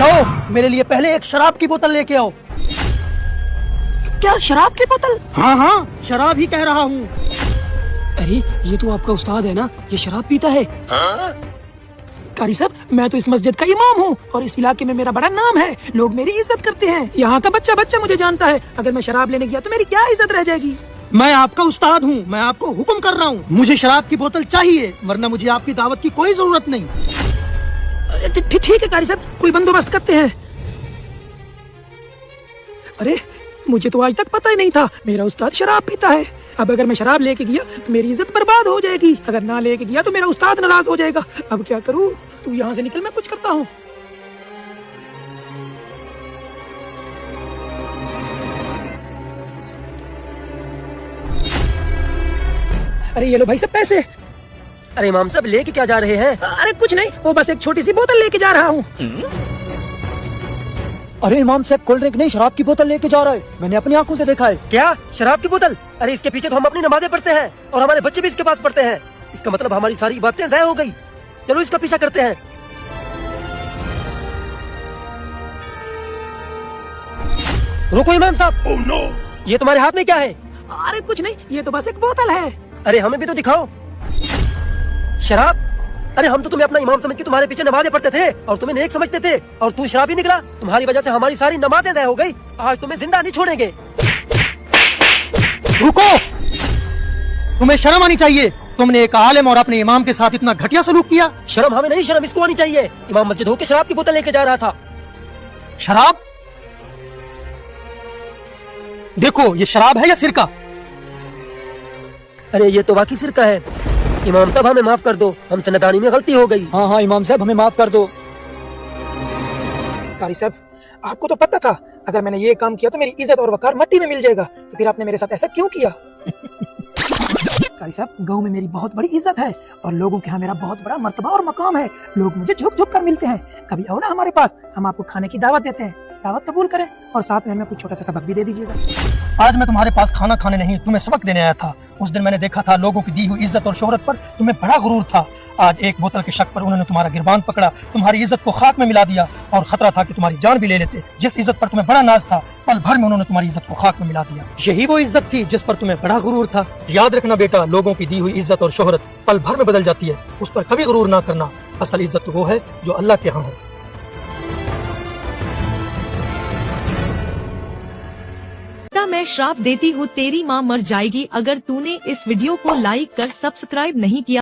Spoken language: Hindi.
जाओ मेरे लिए पहले एक शराब की बोतल लेके आओ। क्या शराब की बोतल? हाँ हाँ, शराब ही कह रहा हूँ। अरे ये तो आपका उस्ताद है ना, ये शराब पीता है। कारी साहब, मैं तो इस मस्जिद का इमाम हूँ और इस इलाके में मेरा बड़ा नाम है, लोग मेरी इज्जत करते हैं। यहाँ का बच्चा बच्चा मुझे जानता है। अगर मैं शराब लेने गया तो मेरी क्या इज्जत रह जाएगी? मैं आपका उस्ताद हूँ, मैं आपको हुक्म कर रहा हूँ। मुझे शराब की बोतल चाहिए, वरना मुझे आपकी दावत की कोई जरूरत नहीं। ठीक है कारी साहब, कोई बंदोबस्त करते हैं। अरे मुझे तो आज तक पता ही नहीं था मेरा उस्ताद शराब पीता है। अब अगर मैं शराब लेके गया तो मेरी इज्जत बर्बाद हो जाएगी, अगर ना लेके गया तो मेरा उस्ताद नाराज हो जाएगा। अब क्या करूँ? तू यहाँ से निकल, मैं कुछ करता हूँ। अरे ये लो भाई सब पैसे। अरे इमाम साहब लेके क्या जा रहे हैं? अरे कुछ नहीं, वो बस एक छोटी सी बोतल लेके जा रहा हूँ। अरे इमाम साहब कोल्ड ड्रिंक नहीं, शराब की बोतल लेके जा रहा है, मैंने अपनी आंखों से देखा है। क्या शराब की बोतल? अरे इसके पीछे तो हम अपनी नमाजें पढ़ते हैं और हमारे बच्चे भी इसके पास पढ़ते हैं। इसका मतलब हमारी सारी बातें ज़ाया हो गई। चलो इसका पीछा करते हैं। रुको इमाम साहब। Oh, no. ये तुम्हारे हाथ में क्या है? अरे कुछ नहीं, ये तो बस एक बोतल है। अरे हमें भी तो दिखाओ। शराब? अरे हम तो तुम्हें अपना इमाम समझ के तुम्हारे पीछे नमाजें पढ़ते थे और तुम्हें नेक समझते थे, और तू शराबी निकला। तुम्हारी वजह से हमारी सारी नमाजें ज़ाया हो गई। आज तुम्हें जिंदा नहीं छोड़ेंगे। रुको, तुम्हें शर्म आनी चाहिए। तुमने एक आलिम और अपने इमाम के साथ इतना घटिया सलूक किया। शर्म हमें नहीं, शर्म इसको आनी चाहिए। इमाम मस्जिद होके शराब की बोतल लेके जा रहा था। शराब? देखो ये शराब है या सिरका? अरे ये तो वाकई सिरका है। इमाम साहब हमें माफ कर दो, हमसे नादानी में गलती हो गई। हाँ हाँ इमाम साहब हमें माफ कर दो। कारी साहब, आपको तो पता था अगर मैंने ये काम किया तो मेरी इज्जत और वकार मट्टी में मिल जाएगा, तो फिर आपने मेरे साथ ऐसा क्यों किया? कारी साहब, गांव में मेरी बहुत बड़ी इज्जत है और लोगों के यहाँ मेरा बहुत बड़ा मर्तबा और मकाम है। लोग मुझे झुक झुक कर मिलते हैं। कभी आओ ना हमारे पास, हम आपको खाने की दावत देते हैं। दावत कबूल करें और साथ में हमें कुछ छोटा सा सबक भी दे दीजिएगा। आज मैं तुम्हारे पास खाना खाने नहीं, तुम्हें सबक देने आया था। उस दिन मैंने देखा था लोगों की दी हुई इज्जत और शोहरत पर तुम्हें बड़ा गुरूर था। आज एक बोतल के शक पर उन्होंने तुम्हारा गिरबान पकड़ा, तुम्हारी इज्जत को खाक में मिला दिया और खतरा था कि तुम्हारी जान भी ले लेते। जिस इज्जत पर तुम्हें बड़ा नाज था, पल भर में उन्होंने तुम्हारी इज्जत को खाक में मिला दिया। यही वो इज्जत थी जिस पर तुम्हें बड़ा गुरूर था। याद रखना बेटा, लोगों की दी हुई इज्जत और शोहरत पल भर में बदल जाती है, उस पर कभी गुरूर ना करना। असल इज्जत वो है जो अल्लाह के यहाँ हो। मैं श्राप देती हूँ तेरी माँ मर जाएगी अगर तूने इस वीडियो को लाइक कर सब्सक्राइब नहीं किया।